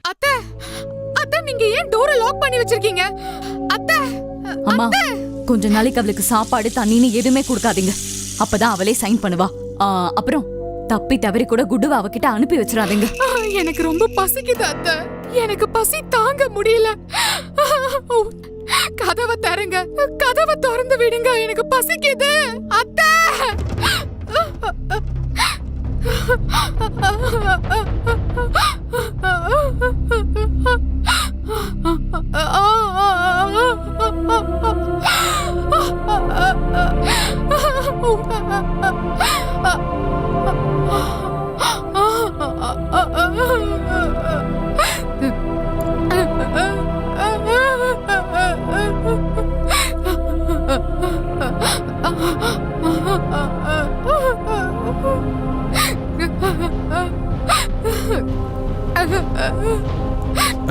அத்தை அத்தை நீங்க ஏன் டோரை லாக் பண்ணி வச்சிருக்கீங்க? அத்தை அம்மா கொஞ்ச நாளைக்கு அவளுக்கு சாப்பாடு தண்ணின்னு எதுவுமே கொடுக்காதீங்க. அப்பதான் அவளே சைன் பண்ணுவா. அப்புறம் தப்பி தவறி கூட குடுவ அவகிட்ட அனுப்பி வச்சிடாதீங்க. எனக்கு ரொம்ப பசிக்குது அத்தை. எனக்கு பசி தாங்க முடியல. கதவை தரங்க, கதவை திறந்து விடுங்க, எனக்கு பசிக்குது அத்தை.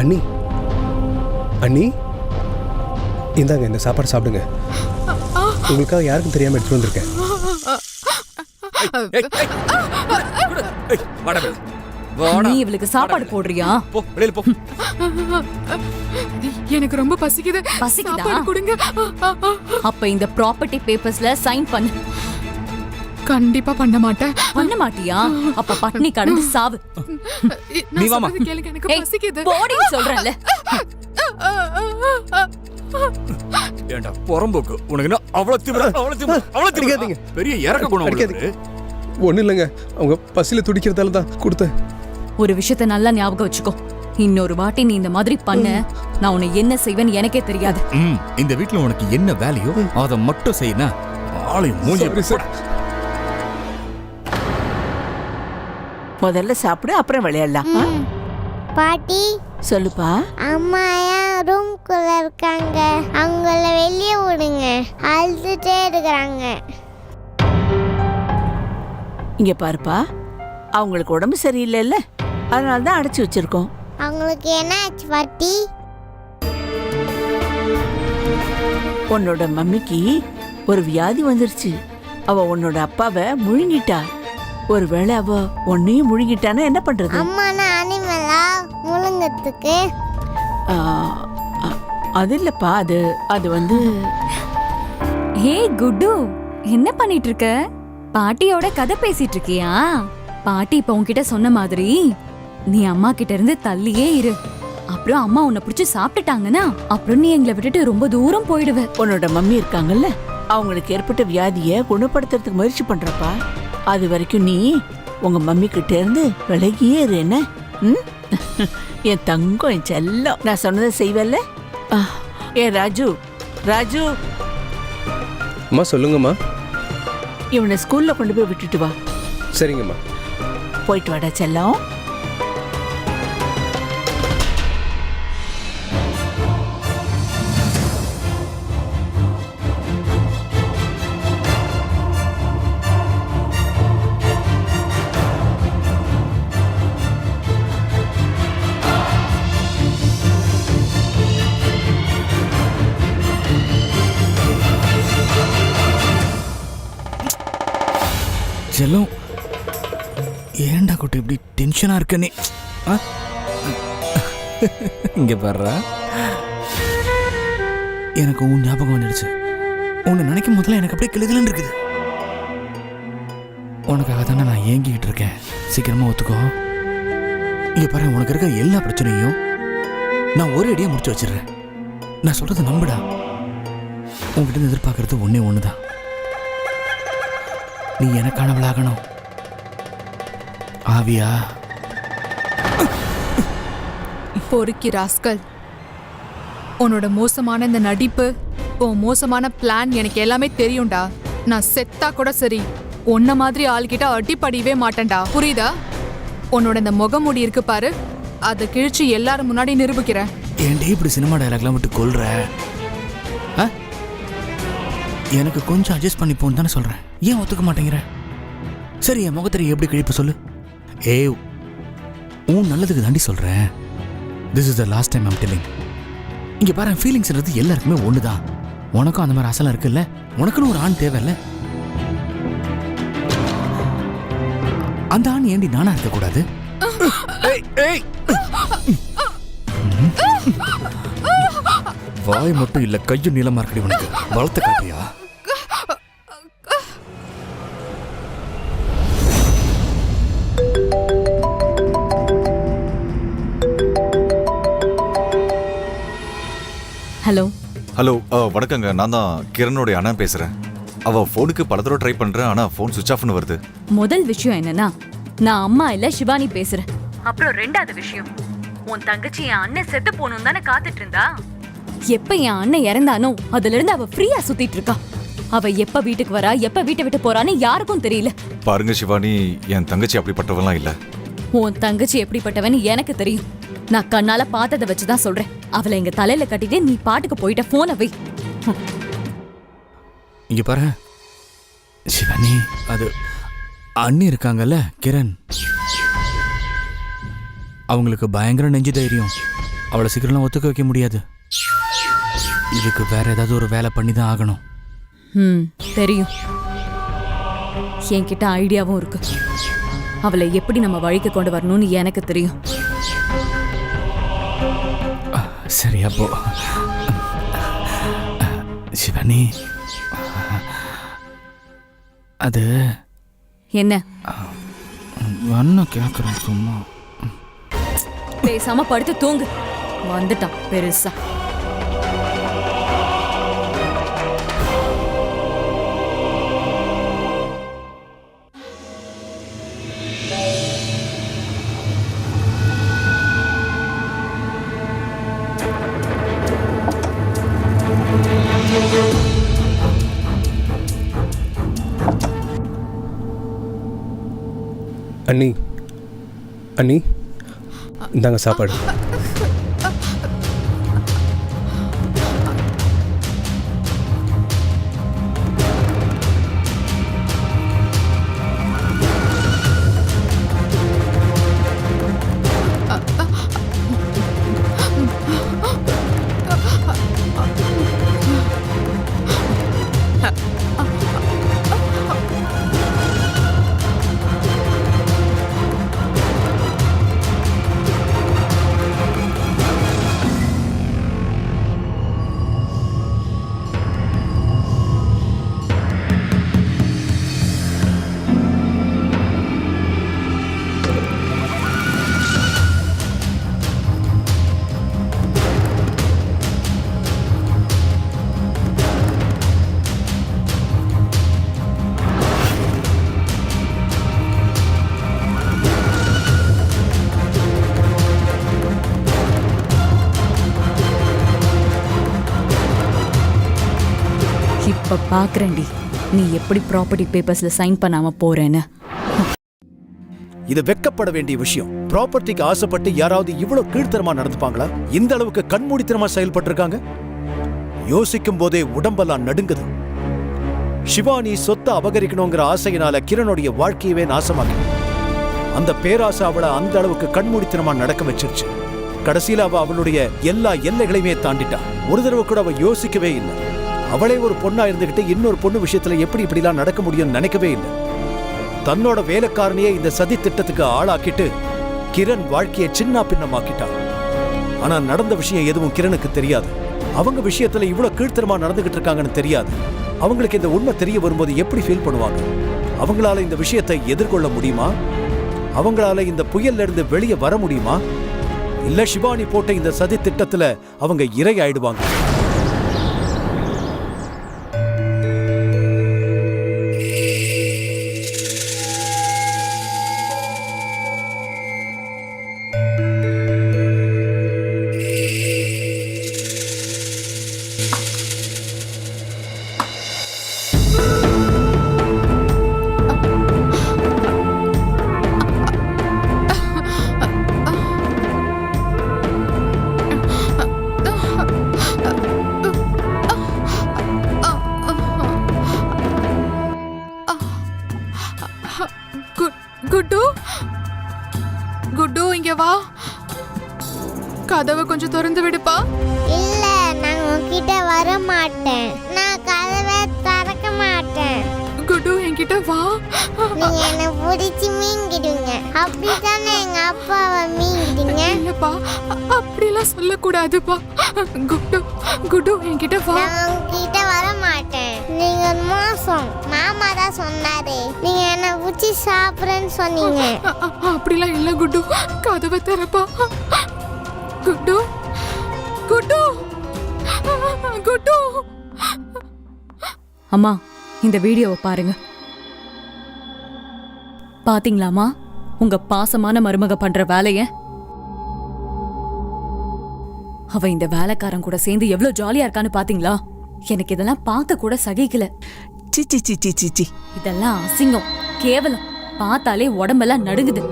அண்ணி அண்ணி இந்தாங்க இந்த சாப்பாடு சாப்பிடுங்க. உங்களுக்காக யாருக்கும் தெரியாம எடுத்து வந்திருக்கேன். நீ இவளுக்கு சாப்பாடு போடுறியா? எனக்கு ரொம்ப பசிக்குது. பசிக்குதா? கொடுங்க. அப்ப இந்த ப்ராப்பர்ட்டி பேப்பர்ஸ்ல சைன் பண்ணு. கண்டிப்பா பண்ண மாட்டேன். பண்ண மாட்டியா? அப்ப பட்னி கடந்து சாவு. நீ வாமா. எனக்கு பசிக்குது. போடி சொல்றேன்ல. ஏண்டா பொறம்போக்கு, உனக்கு என்ன அவ்வளவு திமிராதீங்க. பெரிய இறக்க குணம் உங்களுக்கு. ஒண்ணு இல்லைங்க, அவங்க பசியில துடிக்கிறதால தான் கொடுத்தேன். ஒரு விஷயத்த நல்லா ஞாபகம் வச்சுக்கோ. இன்னொரு வாட்டி நீ இந்த மாதிரி பண்ண, நான் உன்னை என்ன செய்வேன்னு எனக்கே தெரியாது. இந்த வீட்டுல உனக்கு என்ன வேலையோ அதை மட்டும் செய்யணும். ஆளை மூஞ்சி போட. முதல்ல சாப்பிடு, அப்புறம் விளையாடலாம். பாட்டி சொல்லுப்பா. அம்மா ஏன் ரூம்குள்ள இருக்காங்க? அவங்கள வெளியே விடுங்க, அழுதுட்டே இருக்கிறாங்க. இங்க பாருப்பா, அவங்களுக்கு உடம்பு சரியில்லைல்ல, அதனால தான் அடைச்சி வச்சிருக்கோம். அவங்களுக்கு என்ன ஆச்சு பாட்டி? உன்னோட மம்மிக்கு ஒரு வியாதி வந்துருச்சு. அவ உன்னோட அப்பாவை முழுங்கிட்டா. ஒருவேளை அவ உன்னையும் முழுங்கிட்டானா என்ன பண்றது? அம்மானா அனிமலா முழுங்கத்துக்கு? அது இல்லப்பா, அது வந்து. ஹே குட்டு, என்ன பண்ணிட்டு இருக்க? பாட்டியோட கதை பேசிட்டு இருக்கியா? பாட்டி இப்ப உன்கிட்ட சொன்ன மாதிரி நீ அம்மா கிட்ட இருந்து தள்ளியே இரு. அப்புறம் அம்மா உன்னை பிடிச்சு சாப்பிட்டுட்டாங்கன்னா அப்புறம் நீ எங்களை விட்டுட்டு ரொம்ப தூரம் போயிடுவ. உன்னோட மம்மி இருக்காங்கல்ல, அவங்களுக்கு ஏற்பட்ட வியாதியை குணப்படுத்துறதுக்கு முயற்சி பண்றப்பா. அது வரைக்கும் நீ உங்க மம்மி கிட்ட இருந்து விலகியே இரு. என்ன? என் தங்கம், என் செல்லம், நான் சொன்னதை செய்வல்ல? ஏ ராஜு, ராஜு. அம்மா சொல்லுங்கம்மா. இவனை ஸ்கூல்ல கொண்டு போய் விட்டுட்டு வா. சரிங்கம்மா. போயிட்டு வாடா செல்லம். செல்லம், ஏண்டா குட்டி இப்படி டென்ஷனா இருக்க நீ? இங்க பாரு, எனக்கு உன் ஞாபகம் வந்துடுச்சு. உன்னை நினைக்கும் முதல்ல எனக்கு அப்படியே கிளுகிளுன்னு இருக்குது. உனக்காக தானே நான் ஏங்கிக்கிட்டு இருக்கேன். சீக்கிரமா ஒத்துக்கோ. இங்க பாரு, உனக்கு இருக்க எல்லா பிரச்சனையும் நான் ஒரு அடியா முடிச்சு வச்சிடுறேன். நான் சொல்றதை நம்புடா. உன்கிட்ட எதிர்பார்க்கறது ஒன்னே ஒண்ணுதான். நீ எனக்கானவளாகணும். ஆவியா? பொறுக்கி ராஸ்கல், உன்னோட மோசமான இந்த நடிப்பு, உன் மோசமான பிளான் எனக்கு எல்லாமே தெரியும்டா. நான் செத்தா கூட சரி, உன்ன மாதிரி ஆள்கிட்ட அடிப்படியவே மாட்டேன்டா, புரியுதா? உன்னோட இந்த முகமூடி இருக்கு பாரு, அதை கிழிச்சு எல்லாரும் முன்னாடி நிரூபிக்கிறேன். ஏன்டே இப்படி சினிமா டயலாக்லாம் விட்டு கொல்ற? எனக்கு கொஞ்சம் அட்ஜஸ்ட் பண்ணி போன்னு தானே சொல்றேன். ஏன் ஒத்துக்க மாட்டேங்கிற? சரி, என் முகத்திரை எப்படி கிழிப்பு சொல்லு. உன் நல்லதுக்கு தாண்டி சொல்றேன். This is the last time I'm telling. இங்க பாரு, ஃபீலிங்ஸ்ன்றது எல்லாருக்குமே ஒண்ணுதான். உனக்கும் அந்த மாதிரி ஆசைலாம் இருக்குல்ல? உனக்குன்னு ஒரு ஆண் தேவையில்ல? அந்த ஆண் ஏண்டி நானா இருக்க கூடாது? வாய் மட்டும் இல்ல கையும் நீளமா இருக்கடி உனக்கு. வளர்த்த காப்பியா? ஹலோ ஹலோ வணக்கங்க. நான் தான் கிரணுடைய அண்ணன் பேசுறேன். அவ ஃபோனுக்கு பல தடவை ட்ரை பண்றேன், ஆனா ஃபோன் சுவிட்ச் ஆஃப்னு வருது. முதல் விஷயம் என்னன்னா, நான் அம்மா இல்ல சிவானி பேசுறேன். அப்புறம் ரெண்டாவது விஷயம், உன் தங்கச்சி என் அண்ணன் செத்து போகணும் தானே காத்துட்டு இருந்தா. எப்ப என் அண்ணன் இறந்தானோ அதுல இருந்து அவ ஃப்ரீயா சுத்திட்டு இருக்கா. அவ எப்ப வீட்டுக்கு வரா, எப்ப வீட்டை விட்டு போறான்னு யாருக்கும் தெரியல. பாருங்க சிவானி, என் தங்கச்சி அப்படிப்பட்டவெல்லாம் இல்ல. உன் தங்கச்சி எப்படிப்பட்டவன்னு எனக்கு தெரியும். நான் கண்ணால பார்த்ததை வச்சுதான் சொல்றேன். அவளை எங்க தலையில கட்டிட்டு நீ பாட்டுக்கு போயிட்ட. போன வை. இங்க பாரு சிவானி, அது அண்ணி இருக்காங்கல்ல கிரண், அவங்களுக்கு பயங்கர நெஞ்சு தைரியம். அவளை சீக்கிரம்லாம் ஒத்துக்க வைக்க முடியாது. இதுக்கு வேற ஏதாவது ஒரு வேலை பண்ணி தான் ஆகணும். தெரியும். என்கிட்ட ஐடியாவும் இருக்கு. அவளை எப்படி நம்ம வழிக்கு கொண்டு வரணும்னு எனக்கு தெரியும். சரி அப்போ சிவானி, அது என்ன அண்ணன் கேட்குறேன் சும்மா. பேசாம படுத்து தூங்கு. வந்துட்டான் பெருசா. அண்ணி அண்ணி, இந்தாங்க சாப்பாடு. இப்ப பாக்குறேன்டி நீ எப்படி ப்ராப்பர்ட்டி பேப்பர்ஸ்ல சைன் பண்ணாம போறேன்னு. இது வெக்கப்பட வேண்டிய விஷயம். ப்ராப்பர்ட்டிக்கு ஆசைப்பட்டு யாராவது இவ்வளவு கீழ்த்தரமா நடந்துப்பாங்களா? இந்த அளவுக்கு கண்மூடித்தனமா செயல்பட்டிருக்காங்க. யோசிக்கும் போதே உடம்பெல்லாம் நடுங்குது. சிவானி சொத்தை அபகரிக்கணுங்கிற ஆசையினால கிரணுடைய வாழ்க்கையவே நாசமாக்கி, அந்த பேராசை அவளை அந்த அளவுக்கு கண்மூடித்தனமா நடக்க வச்சிருச்சு. கடைசியில அவளுடைய எல்லா எல்லைகளையுமே தாண்டிட்டா. ஒரு தடவை கூட அவ யோசிக்கவே இல்லை. அவளே ஒரு பொண்ணா இருந்துகிட்டு இன்னொரு பொண்ணு விஷயத்துல எப்படி இப்படிலாம் நடக்க முடியும்னு நினைக்கவே இல்லை. தன்னோட வேலைக்காரனையே இந்த சதி திட்டத்துக்கு ஆளாக்கிட்டு கிரண் வாழ்க்கையை சின்ன பின்னமாக்கிட்டான். ஆனா நடந்த விஷயம் எதுவும் கிரணுக்கு தெரியாது. அவங்க விஷயத்துல இவ்வளவு கீழ்த்தரமா நடந்துகிட்டு இருக்காங்கன்னு தெரியாது. அவங்களுக்கு இந்த உண்மை தெரிய வரும்போது எப்படி ஃபீல் பண்ணுவாங்க? அவங்களால இந்த விஷயத்தை எதிர்கொள்ள முடியுமா? அவங்களால இந்த புயல்ல இருந்து வெளியே வர முடியுமா? இல்ல சிவானி போட்ட இந்த சதி திட்டத்துல அவங்க இரை ஆயிடுவாங்க. குட்டு, குட்டு இங்க வா. கதவை கொஞ்சம் திறந்து விடுப்பா. இல்ல, நான் உன்கிட்ட வர மாட்டேன். நான் கதவை திறக்க மாட்டேன். குட்டு என்கிட்ட என்கிட்ட வா. நீங்க என்ன பிடிச்சி மீன்கிடுவீங்க. அப்படித்தானே எங்க அப்பாவை மீன்கிட்டீங்க. இல்லப்பா, அப்படிலாம் சொல்லக்கூடாதுப்பா. குட்டு குட்டு என்கிட்ட வா. நான் உங்ககிட்ட வர மாட்டேன். நீங்க ஒரு மோசம். மாமா தான் சொன்னாரு. நீங்க என்ன பிடிச்சி சாப்பிடுறேன்னு சொன்னீங்க. அப்படிலாம் இல்ல குட்டு. கதவை திறப்பா. Good good good. அம்மா இந்த வீடியோவை பாருங்க. பாத்தீங்களாமா உங்க பாசமான மருமக பண்ற வேலைய? அவ இந்த வேலைக்காரன் கூட சேர்ந்து எவ்வளவு ஜாலியா இருக்கான்னு பாத்தீங்களா? எனக்கு இதெல்லாம் பார்க்க கூட சகிக்கல. சிச்சி சிச்சி சிச்சி, இதெல்லாம் அசிங்கம், கேவலம். பார்த்தாலே உடம்பெல்லாம் நடுங்குது.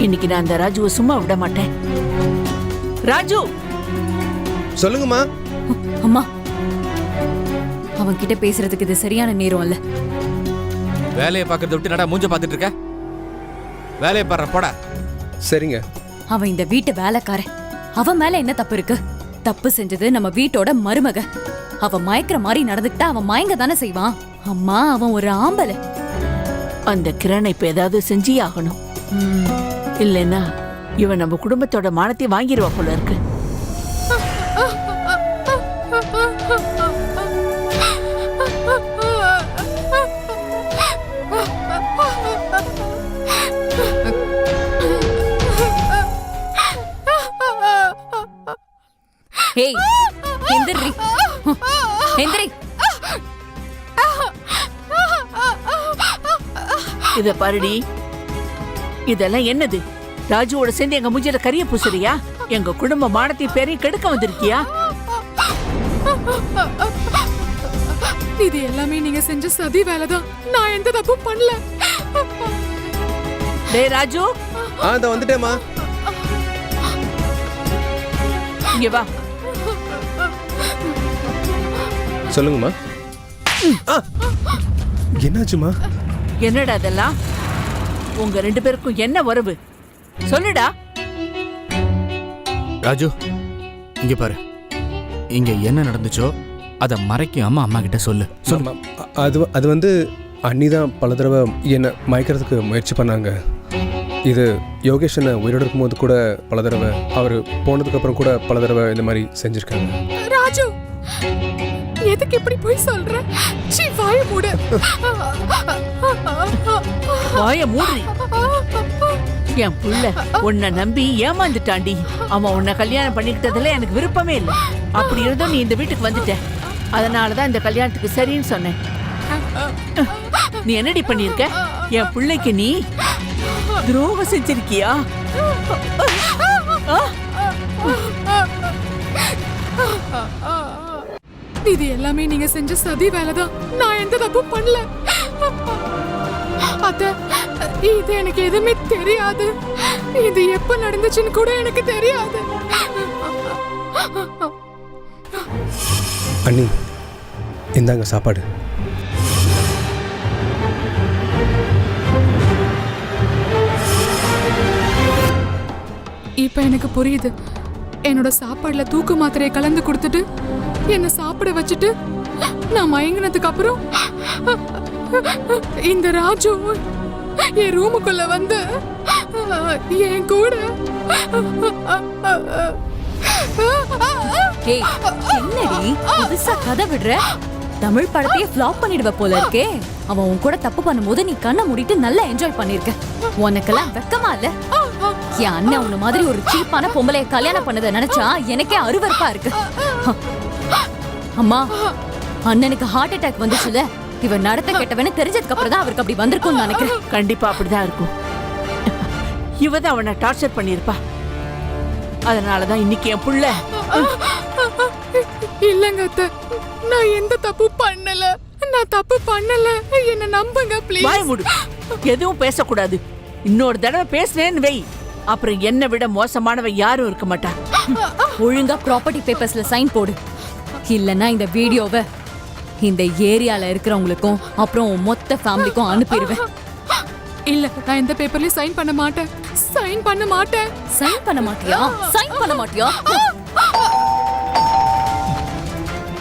இன்னைக்கு நான் அந்த ராஜுவை சும்மா விட மாட்டேன். ராஜு, சொல்லுங்கம்மா. அம்மா அவன் கிட்ட பேசுறதுக்கு இது சரியான நேரம் இல்ல. வேலையை பார்க்கறத விட்டு நடா மூஞ்ச பார்த்துட்டு இருக்க. வேலையை பாடுற போடா. சரிங்க. அவன் இந்த வீட்டு வேலைக்காரன். அவன் மேல என்ன தப்பு இருக்கு? தப்பு செஞ்சது நம்ம வீட்டோட மருமக. அவ மயக்கிற மாதிரி நடந்துக்கிட்டா அவன் மயங்க தானே செய்வான். அம்மா அவன் ஒரு ஆம்பளை. அந்த கிரணை இப்ப ஏதாவது செஞ்சே ஆகணும். இல்லைன்னா இவன் நம்ம குடும்பத்தோட மானத்தை வாங்கிடுவா போல இருக்கு. ஏய் எந்திரி, எந்திரி. இத பாருடி, இதெல்லாம் என்னது? ராஜுவோட சேர்ந்து எங்க மூஞ்சில கரிய பூசுறியா? எங்க குடும்ப மானத்தை பேரையும் கெடுக்க வந்திருக்கியா? இது எல்லாமே நீங்க செஞ்ச சதி வேலைதான். நான் எந்த தப்பும் பண்ணல. டேய் ராஜு, இத வந்துட்டேம்மா. இங்க வா. சொல்லுங்கம்மா. என்னாச்சுமா? என்னடா அதெல்லாம்? உங்க ரெண்டு பேருக்கும் என்ன உறவு? சொல்லுடா. ராஜு இங்க பாரு, இங்க என்ன நடந்துச்சோ அதை மறைக்காம அம்மா கிட்ட சொல்லு. சொல்லு. அது வந்து அண்ணி தான் பல தடவை என்னை மயக்கிறதுக்கு முயற்சி பண்ணாங்க. இது யோகேஷ் என்ன உயிரோடு இருக்கும்போது கூட பல தடவை, அவர் போனதுக்கப்புறம் கூட பல தடவை இந்த மாதிரி செஞ்சுருக்காங்க. ராஜு, எதுக்கு இப்படி போய் சொல்ற? சீ, வாய மூடு. வாய மூடி. என் புள்ள உன்னை நம்பி ஏமாந்துட்டாண்டி. அவன் உன்னை கல்யாணம் பண்ணிக்கிட்டதுல எனக்கு விருப்பமே இல்லை. அப்படி இருந்தும் நீ இந்த வீட்டுக்கு வந்துட்ட. அதனாலதான் இந்த கல்யாணத்துக்கு சரின்னு சொன்னேன். நீ என்னடி பண்ணிருக்க? என் பிள்ளைக்கு நீ துரோகம் செஞ்சிருக்கியா? இது எல்லாமே நீங்க செஞ்ச சதி வேலைதான். நான் எந்த தப்பும் பண்ணல. அத்த, இது எனக்கு எதுவுமே தெரியாது. இது எப்ப நடந்துச்சுன்னு கூட எனக்கு தெரியாது. அண்ணி, இந்தாங்க சாப்பாடு. இப்ப எனக்கு புரியுது. என்னோட சாப்பாடுல தூக்கு மாத்திரையை கலந்து கொடுத்துட்டு என்ன சாப்பிட வச்சுட்டு நான் மயங்கினதுக்கு அப்புறம் இந்த ராஜு என் ரூமுக்குள்ள வந்து என் கூட ஏய் என்னடி புதுசா கதை விடுற? தமிழ் படத்தையே ஃப்ளாப் பண்ணிடுவ போல இருக்கே. அவன் உன் கூட தப்பு பண்ணும்போது நீ கண்ணை மூடிட்டு நல்லா என்ஜாய் பண்ணிருக்க. உனக்கெல்லாம் வெக்கமா இல்ல? என் அண்ணன் உன்ன மாதிரி ஒரு சீப்பான பொம்பளைய கல்யாணம் பண்ணதை நினைச்சா எனக்கே அருவருப்பா இருக்கு. அம்மா, அண்ணனுக்கு ஹார்ட் அட்டாக் வந்துச்சுல, இவன் நடத்த கெட்டவன்னு தெரிஞ்சதுக்கு அப்புறம் தான் அவருக்கு அப்படி வந்திருக்கும்னு நினைக்கிறேன். கண்டிப்பா அப்படிதான் இருக்கும். இவதான் அவனை டார்ச்சர் பண்ணிருப்பா. அதனாலதான் இன்னைக்கு என் புள்ள. இல்லங்க அத்தை, நான் எந்த தப்பு பண்ணல. நான் தப்பு பண்ணல. என்ன நம்புங்க ப்ளீஸ். வாய் மூடு. எதுவும் பேசக்கூடாது. இன்னொரு தடவை பேசுனேன்னு வை, அப்புறம் என்ன விட மோசமானவ யாரும் இருக்க மாட்டா. ஒழுங்கா ப்ராப்பர்ட்டி பேப்பர்ஸ்ல சைன் போடு. இல்லன்னா இந்த வீடியோவை இந்த ஏரியால இருக்கிறவங்களுக்கும் அப்புறம் மொத்த ஃபேமிலிக்கும் அனுப்பிடுவேன். இல்ல, நான் எந்த பேப்பர்லயும் சைன் பண்ண மாட்டேன். சைன் பண்ண மாட்டேன். சைன் பண்ண மாட்டியா? சைன் பண்ண மாட்டியா?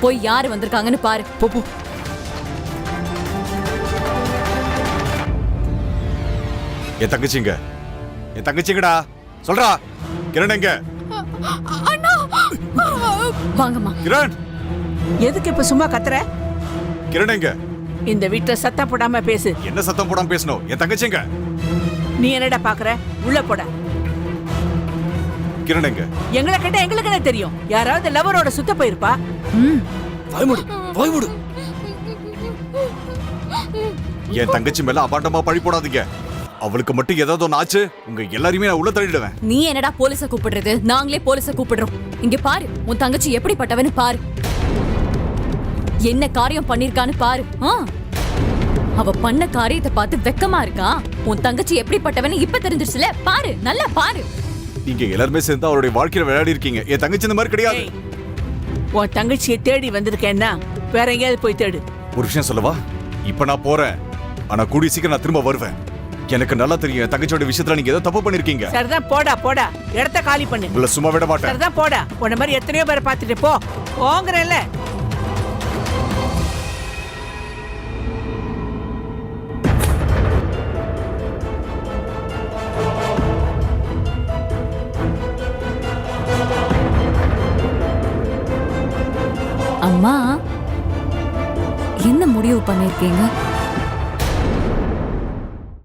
போய் யாரு வந்திருக்காங்கன்னு பாரு. போ போ. என் தங்கச்சிங்க, என் தங்கச்சிங்கடா, சொல்றா. கிரண் எங்க? வாங்கம்மா. கிரண், எதுக்கு இப்ப சும்மா கத்துற? கிரண் எங்க? இந்த வீட்டுல சத்தம் போடாம பேசு. என்ன சத்தம் போடாம பேசணும்? என் தங்கச்சிங்க. நீ என்னடா பாக்குற? உள்ள போட. கிரண் எங்க? எங்களை கேட்டா எங்களுக்கு என்ன தெரியும்? யாராவது லவரோட சுத்த போயிருப்பா. வாய் மூடு, வாய் மூடு. என் தங்கச்சி மேல அபாண்டமா பழி போடாதீங்க. அவளுக்கு மட்டும் ஏதாவது ஒன்று ஆச்சு, உங்க எல்லாரையுமே நான் உள்ள தள்ளிடுவேன். நீ என்னடா போலீஸ கூப்பிடுறது? நாங்களே போலீஸ கூப்பிடுறோம். இங்க பாரு, உன் தங்கச்சி எப்படிப்பட்டவன்னு பாரு. என்ன காரியம் பண்ணிருக்கான்னு பாரு. அவ பண்ண காரியத்தை பார்த்து வெக்கமா இருக்கா? உன் தங்கச்சி எப்படிப்பட்டவன்னு இப்ப தெரிஞ்சிருச்சுல, பாரு, நல்லா பாரு. நீங்க எல்லாருமே சேர்ந்து அவருடைய வாழ்க்கையில விளையாடி இருக்கீங்க. என் தங்கச்சி இந்த மாதிரி கிடையாது. ஏய், உன் தங்கச்சியை தேடி வந்திருக்கேன்னா வேற எங்கேயாவது போய் தேடு. ஒரு விஷயம் சொல்லவா? இப்ப நான் போறேன், ஆனா கூடிய சீக்கிரம் நான் திரும்ப வருவேன். எனக்கு நல்லா தெரியும் என் தங்கச்சியோட விஷயத்துல நீங்க ஏதோ தப்பு பண்ணிருக்கீங்க. சரிதான், போடா போடா, இடத்த காலி பண்ணு. உங்களை சும்மா விட மாட்டேன். சரிதான், போடா. உன்ன மாதிரி எத்தனையோ பேரை பார்த்துட்டு போ. போங்கறேன்ல. அம்மா, என்ன முடிவு பண்ணிருக்கீங்க?